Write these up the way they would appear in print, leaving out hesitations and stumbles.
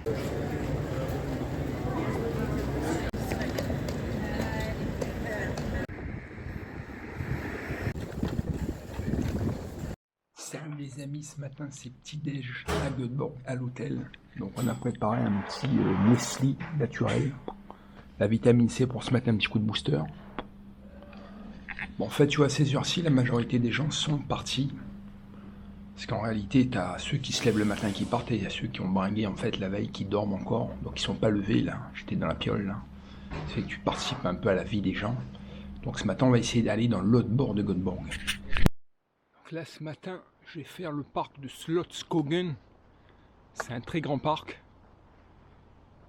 Salut les amis, ce matin c'est petit déj à Göteborg à l'hôtel. Donc on a préparé un petit muesli naturel. La vitamine C pour se mettre un petit coup de booster. Bon, en fait, tu vois, à ces heures-ci, la majorité des gens sont partis. Parce qu'en réalité, tu as ceux qui se lèvent le matin qui partent et il y a ceux qui ont bringué en fait la veille qui dorment encore. Donc ils sont pas levés là. J'étais dans la piole là. C'est que tu participes un peu à la vie des gens. Donc ce matin, on va essayer d'aller dans l'autre bord de Göteborg. Donc là, ce matin, je vais faire le parc de Slotskogen. C'est un très grand parc.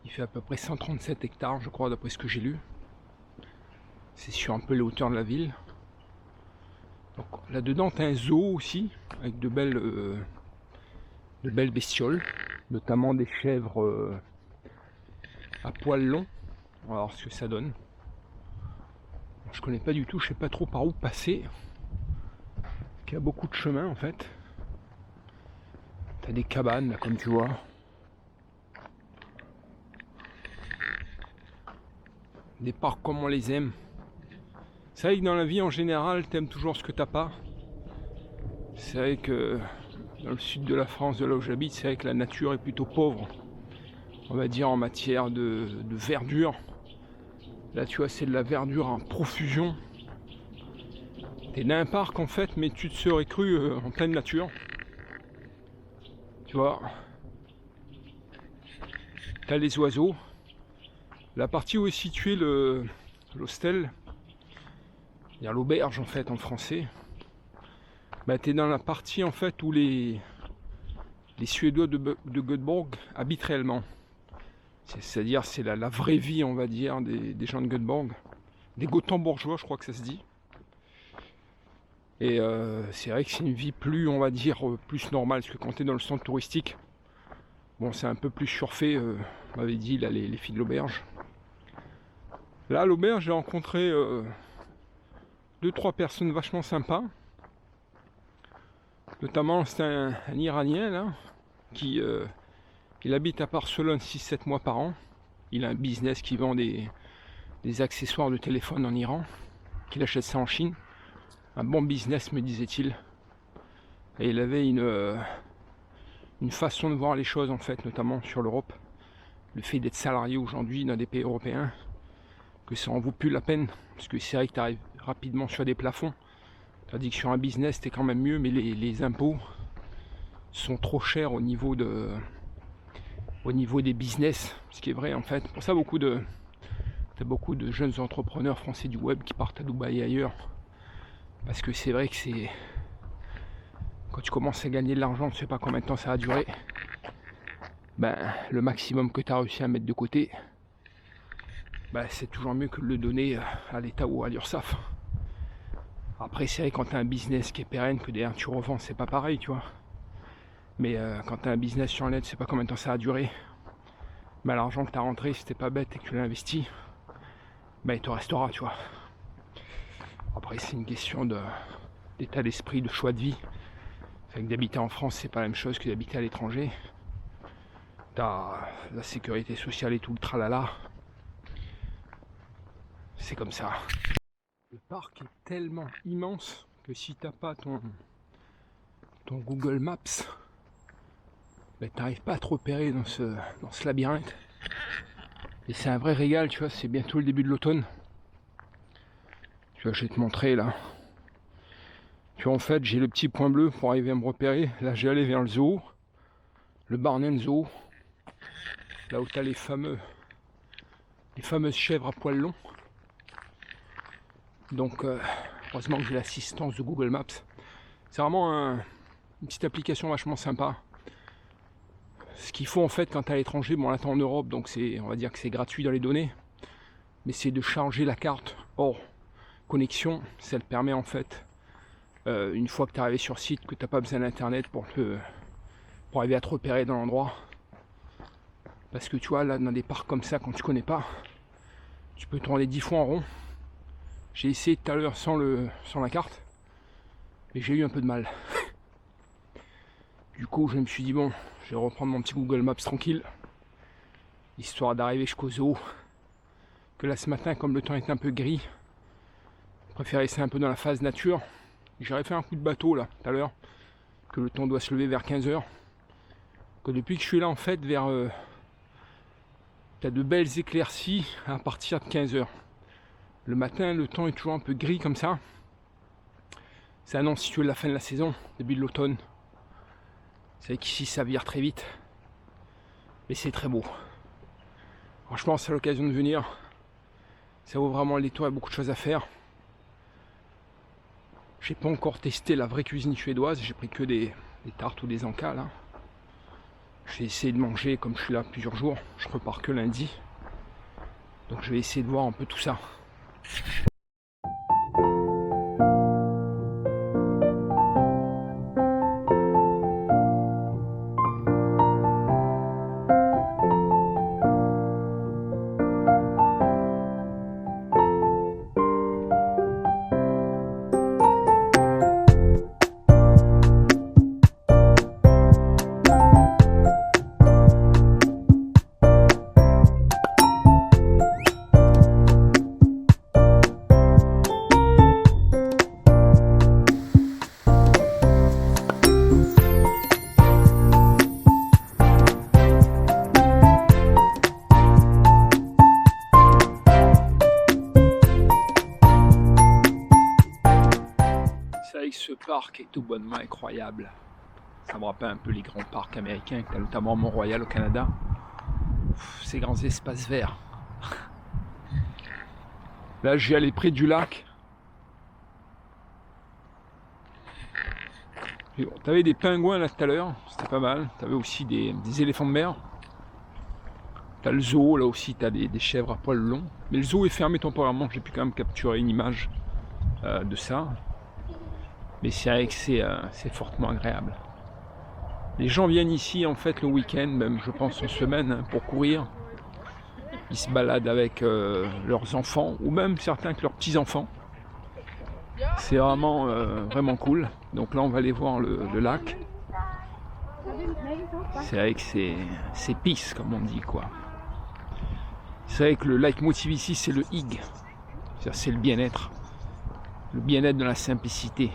Il fait à peu près 137 hectares, je crois, d'après ce que j'ai lu. C'est sur un peu les hauteurs de la ville. Donc là-dedans, tu as un zoo aussi, avec de belles bestioles, notamment des chèvres à poils longs. On va voir ce que ça donne. Je connais pas du tout, je sais pas trop par où passer. Il y a beaucoup de chemins en fait. Tu as des cabanes là, comme tu vois. Des parcs comme on les aime. C'est vrai que dans la vie en général, t'aimes toujours ce que t'as pas. C'est vrai que dans le sud de la France, de là où j'habite, c'est vrai que la nature est plutôt pauvre. On va dire en matière de verdure. Là tu vois, c'est de la verdure en profusion. T'es dans un parc en fait, mais tu te serais cru en pleine nature. Tu vois. T'as les oiseaux. La partie où est situé l'hostel, c'est-à-dire l'auberge en fait en français, bah, tu es dans la partie en fait où les Suédois de Göteborg habitent réellement. C'est-à-dire c'est la vraie vie on va dire des gens de Göteborg, des Gothenburgeois je crois que ça se dit. Et c'est vrai que c'est une vie plus on va dire plus normale, parce que quand tu es dans le centre touristique, bon c'est un peu plus surfait, on m'avait dit là les filles de l'auberge. Là à l'auberge j'ai rencontré 2-3 personnes vachement sympas. Notamment c'est un Iranien là, qui il habite à Barcelone 6-7 mois par an. Il a un business qui vend des accessoires de téléphone en Iran, qu'il achète ça en Chine. Un bon business me disait-il. Et il avait une façon de voir les choses en fait, notamment sur l'Europe. Le fait d'être salarié aujourd'hui dans des pays européens, que ça en vaut plus la peine, parce que c'est vrai que tu arrives rapidement sur des plafonds. Tandis que sur un business, t'es quand même mieux, mais les impôts sont trop chers au niveau des business, ce qui est vrai en fait. Pour ça, t'as beaucoup de jeunes entrepreneurs français du web qui partent à Dubaï et ailleurs. Parce que c'est vrai que c'est... Quand tu commences à gagner de l'argent, tu sais pas combien de temps ça va durer. Ben, le maximum que tu as réussi à mettre de côté, ben, c'est toujours mieux que de le donner à l'État ou à l'URSSAF. Après, c'est vrai, quand tu as un business qui est pérenne, que derrière tu revends, c'est pas pareil, tu vois. Mais quand tu as un business sur le net, tu sais pas combien de temps ça va durer. Ben, l'argent que tu as rentré, si t'es pas bête et que tu l'as investi, ben, il te restera, tu vois. Après, c'est une question d'état d'esprit, de choix de vie. C'est que d'habiter en France, c'est pas la même chose que d'habiter à l'étranger. T'as la sécurité sociale et tout le tralala. C'est comme ça. Le parc est tellement immense que si t'as pas ton Google Maps, ben t'arrives pas à te repérer dans ce labyrinthe. Et c'est un vrai régal, tu vois, c'est bientôt le début de l'automne. Tu vois, je vais te montrer là. Tu vois, en fait, j'ai le petit point bleu pour arriver à me repérer. Là, j'ai allé vers le zoo, le Barnen Zoo, là où tu as les fameuses chèvres à poils longs. Donc, heureusement que j'ai l'assistance de Google Maps. C'est vraiment une petite application vachement sympa. Ce qu'il faut en fait quand tu es à l'étranger, bon là tu es en Europe, donc on va dire que c'est gratuit dans les données, mais c'est de charger la carte hors connexion. Ça te permet en fait, une fois que tu es arrivé sur site, que tu n'as pas besoin d'internet pour arriver à te repérer dans l'endroit. Parce que tu vois, là dans des parcs comme ça, quand tu connais pas, tu peux tourner 10 fois en rond. J'ai essayé tout à l'heure sans la carte, mais j'ai eu un peu de mal. Du coup, je me suis dit bon, je vais reprendre mon petit Google Maps tranquille. histoire d'arriver jusqu'au zoo. Que là ce matin, comme le temps est un peu gris, je préfère rester un peu dans la phase nature. J'aurais fait un coup de bateau là tout à l'heure, que le temps doit se lever vers 15h. Que depuis que je suis là en fait, vers t'as de belles éclaircies à partir de 15h. Le matin, le temps est toujours un peu gris comme ça. Ça annonce si tu veux la fin de la saison, début de l'automne. C'est vrai qu'ici ça vire très vite. Mais c'est très beau. Franchement, c'est l'occasion de venir. Ça vaut vraiment le détour, il y a beaucoup de choses à faire. J'ai pas encore testé la vraie cuisine suédoise, j'ai pris que des tartes ou des encas là. J'ai essayé de manger comme je suis là plusieurs jours, je repars que lundi. Donc je vais essayer de voir un peu tout ça. Ce parc est tout bonnement incroyable. Ça me rappelle un peu les grands parcs américains, notamment Mont-Royal au Canada. Ces grands espaces verts. Là, je vais aller près du lac. Bon, t'avais des pingouins là tout à l'heure, c'était pas mal. T'avais aussi des éléphants de mer. T'as le zoo, là aussi t'as des chèvres à poils longs. Mais le zoo est fermé temporairement, j'ai pu quand même capturer une image de ça. Mais c'est vrai que c'est fortement agréable. Les gens viennent ici en fait le week-end, même je pense en semaine, hein, pour courir. Ils se baladent avec leurs enfants, ou même certains avec leurs petits-enfants. C'est vraiment, vraiment cool. Donc là on va aller voir le lac. C'est vrai que c'est peace comme on dit quoi. C'est vrai que le leitmotiv ici c'est le hygge. C'est le bien-être. Le bien-être dans la simplicité.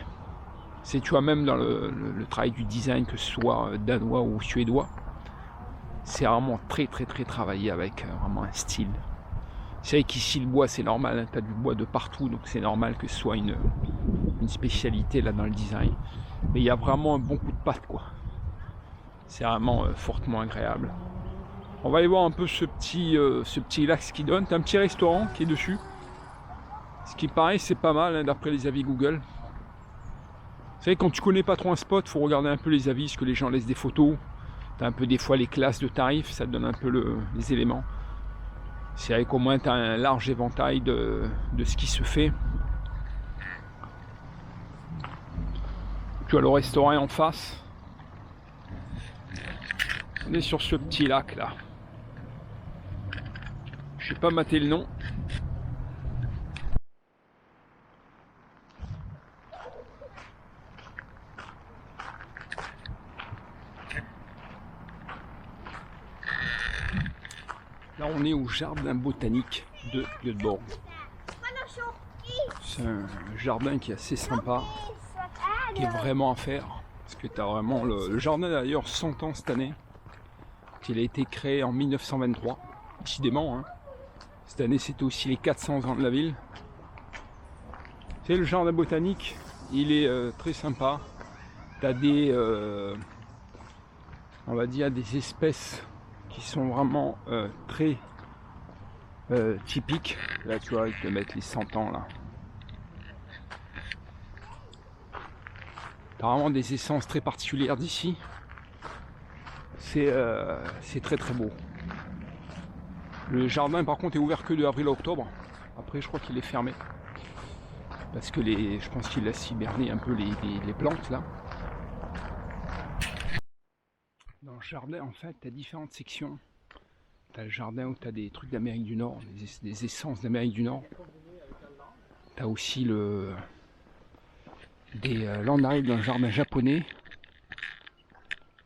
C'est, tu vois, même dans le travail du design, que ce soit danois ou suédois, c'est vraiment très travaillé avec vraiment un style. C'est vrai qu'ici le bois c'est normal, hein, tu as du bois de partout, donc c'est normal que ce soit une spécialité là dans le design. Mais il y a vraiment un bon coup de patte quoi. C'est vraiment fortement agréable. On va aller voir un peu ce petit lac Skidon. Tu as un petit restaurant qui est dessus. Ce qui paraît c'est pas mal hein, d'après les avis Google. Vous savez, quand tu connais pas trop un spot, il faut regarder un peu les avis, ce que les gens laissent des photos. Tu as un peu des fois les classes de tarifs, ça te donne un peu les éléments. C'est vrai qu'au moins tu as un large éventail de ce qui se fait. Tu as le restaurant en face. On est sur ce petit lac là. Je n'ai pas maté le nom. Là, on est au jardin botanique de Göteborg. C'est un jardin qui est assez sympa, qui est vraiment à faire. Parce que tu as vraiment le jardin d'ailleurs 100 ans cette année. Il a été créé en 1923, décidément. Hein. Cette année, c'était aussi les 400 ans de la ville. C'est le jardin botanique, il est très sympa. Tu as des, on va dire, des espèces qui sont vraiment très typiques. Là tu vois, ils te mettent les 100 ans là. T'as vraiment des essences très particulières d'ici. C'est très beau. Le jardin par contre est ouvert que de avril à octobre. Après je crois qu'il est fermé. Parce que je pense qu'il a hiberné un peu les plantes là. Dans le jardin en fait, tu as différentes sections. Tu as le jardin où tu as des trucs d'Amérique du Nord, des essences d'Amérique du Nord. Tu as aussi là on arrive dans le jardin japonais.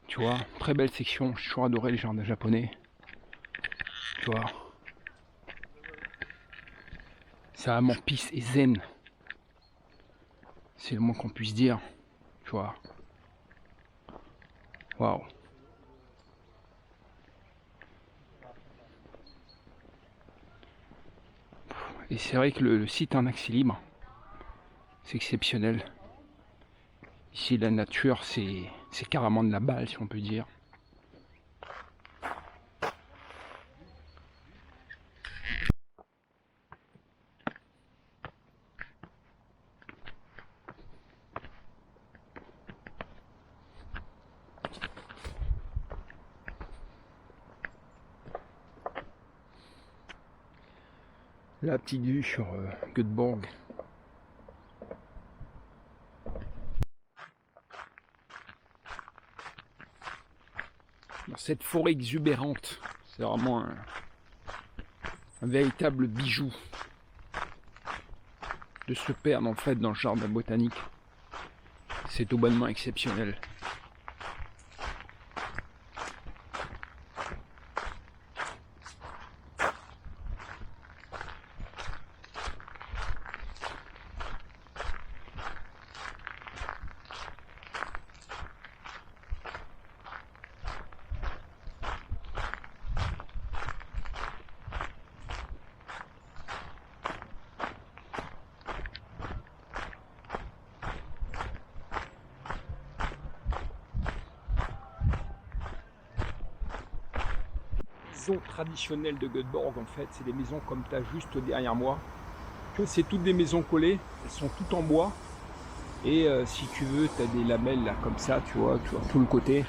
Tu vois, très belle section, j'ai toujours adoré les jardins japonais. tu vois. C'est vraiment peace et zen. C'est le moins qu'on puisse dire, tu vois. Waouh. Et c'est vrai que le site en accès libre, c'est exceptionnel. Ici, la nature, c'est carrément de la balle, si on peut dire. La petite vue sur Göteborg. Dans cette forêt exubérante, c'est vraiment un véritable bijou de se perdre en fait dans le jardin botanique. C'est tout bonnement exceptionnel. Maisons traditionnelles de Göteborg, en fait, c'est des maisons comme tu as juste derrière moi. C'est toutes des maisons collées, elles sont toutes en bois. Et si tu veux, tu as des lamelles là comme ça, tu vois tout le côté.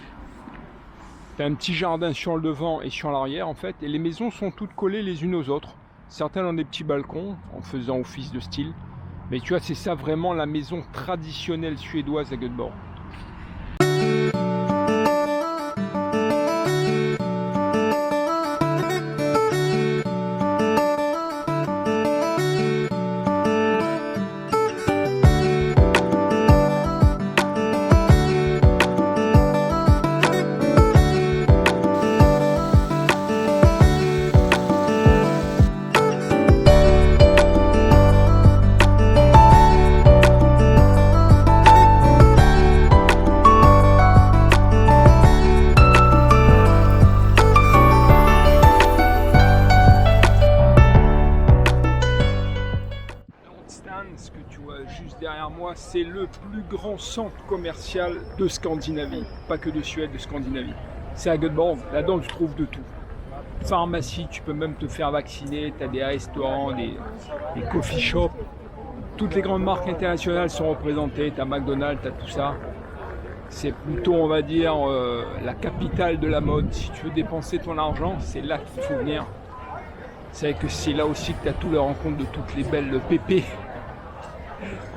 Tu as un petit jardin sur le devant et sur l'arrière en fait. Et les maisons sont toutes collées les unes aux autres. Certaines ont des petits balcons en faisant office de style. Mais tu vois, c'est ça vraiment la maison traditionnelle suédoise à Göteborg. Ce que tu vois juste derrière moi, c'est le plus grand centre commercial de Scandinavie, pas que de Suède, de Scandinavie. C'est à Göteborg, là-dedans tu trouves de tout. Pharmacie, tu peux même te faire vacciner, tu as des restaurants, des coffee shops. Toutes les grandes marques internationales sont représentées, tu as McDonald's, tu as tout ça. C'est plutôt, on va dire, la capitale de la mode. Si tu veux dépenser ton argent, c'est là qu'il faut venir. C'est vrai que c'est là aussi que tu as toutes les rencontres de toutes les belles pépées,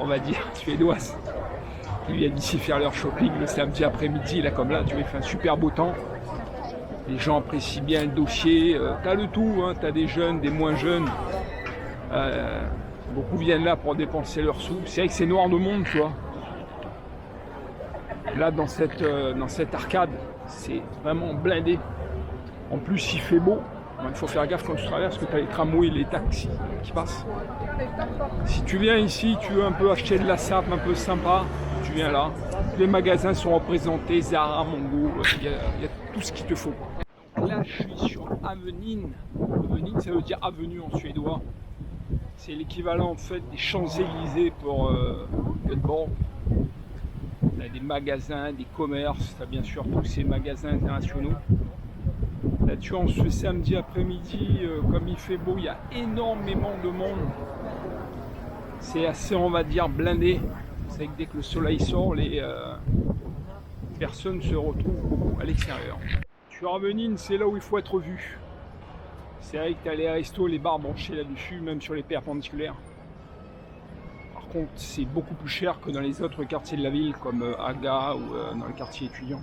on va dire, suédoises, qui viennent ici faire leur shopping le samedi après-midi. Là, comme là, tu vois, il fait un super beau temps. Les gens apprécient bien le dossier. Tu as le tout, hein, tu as des jeunes, des moins jeunes. Beaucoup viennent là pour dépenser leurs sous. C'est vrai que c'est noir de monde, tu vois. Là, dans cette arcade, c'est vraiment blindé. En plus, il fait beau. Il faut faire gaffe quand tu traverses, parce que tu as les tramways et les taxis qui passent. Si tu viens ici, tu veux un peu acheter de la sape un peu sympa, tu viens là. Les magasins sont représentés, Zara, Mongo, il y a tout ce qu'il te faut. Là, je suis sur Avenyn. Avenyn, ça veut dire avenue en suédois. C'est l'équivalent en fait des Champs-Élysées pour Göteborg. Tu as des magasins, des commerces, tu as bien sûr tous ces magasins internationaux. Là, tu vois, on se fait samedi après-midi, comme il fait beau, il y a énormément de monde. C'est assez, on va dire, blindé. C'est que dès que le soleil sort, les personnes se retrouvent beaucoup à l'extérieur. Sur Avenyn, c'est là où il faut être vu. C'est vrai que tu as les restos, les bars branchés là-dessus, même sur les perpendiculaires. Par contre, c'est beaucoup plus cher que dans les autres quartiers de la ville, comme Haga ou dans le quartier étudiant.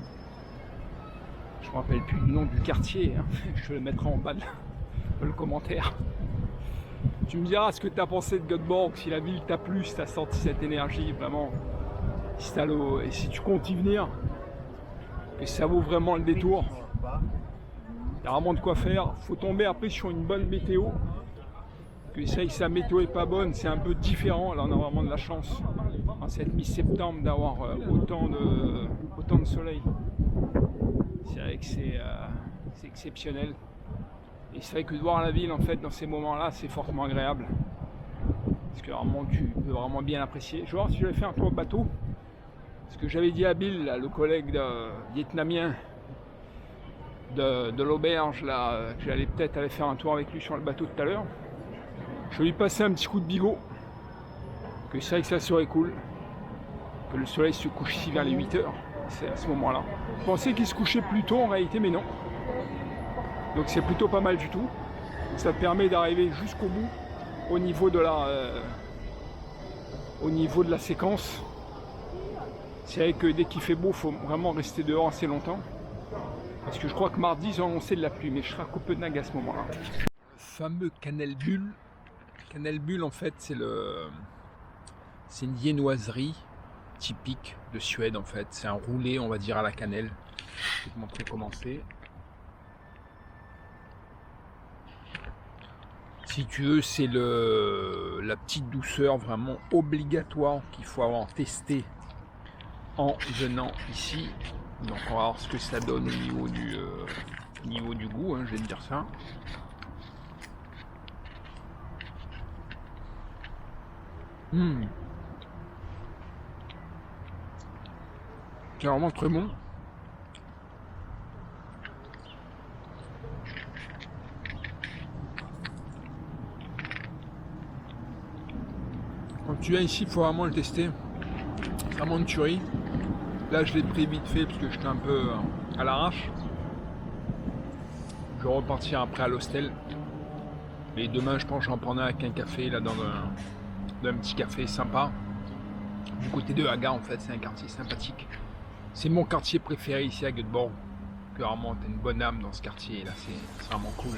Je me rappelle plus du nom du quartier, hein. Je le mettrai en bas de le commentaire. Tu me diras ce que tu as pensé de Göteborg, si la ville t'a plu, si tu as senti cette énergie, vraiment. Et si tu comptes y venir, et ça vaut vraiment le détour. y a vraiment de quoi faire. Faut tomber après sur une bonne météo. Que c'est vrai que si la météo est pas bonne, c'est un peu différent. Là, on a vraiment de la chance en cette mi-septembre d'avoir autant de soleil. C'est vrai que c'est exceptionnel. Et c'est vrai que de voir la ville en fait dans ces moments-là, c'est fortement agréable. Parce que vraiment, tu peux vraiment bien l'apprécier. Je vais voir si je vais faire un tour de bateau. Parce que j'avais dit à Bill, là, le collègue vietnamien de l'auberge, là, que j'allais peut-être aller faire un tour avec lui sur le bateau tout à l'heure. Je vais lui passer un petit coup de bigot. Que c'est vrai que ça serait cool. Que le soleil se couche ici vers les 8h. C'est à ce moment-là. Je pensais qu'il se couchait plus tôt en réalité, mais non. Donc c'est plutôt pas mal du tout. Ça te permet d'arriver jusqu'au bout au niveau de la séquence. C'est vrai que dès qu'il fait beau, il faut vraiment rester dehors assez longtemps. Parce que je crois que mardi, ils ont annoncé de la pluie, mais je serai à Copenhague à ce moment-là. Le fameux Kanelbull. Kanelbull, en fait, c'est une viennoiserie typique de Suède, en fait. C'est un roulé, on va dire, à la cannelle. Je vais te montrer comment c'est. Si tu veux, c'est la petite douceur vraiment obligatoire qu'il faut avoir testé en venant ici. Donc on va voir ce que ça donne au niveau du goût, hein, je vais te dire ça. C'est vraiment très bon. Quand tu viens ici, il faut vraiment le tester. C'est vraiment une tuerie. Là, je l'ai pris vite fait parce que j'étais un peu à l'arrache. Je vais repartir après à l'hostel. Et demain, je pense que j'en prendrai avec un café, là, dans un petit café sympa. Du côté de Haga, en fait, c'est un quartier sympathique. C'est mon quartier préféré ici à Göteborg. Que vraiment, t'as une bonne âme dans ce quartier, là, c'est vraiment cool.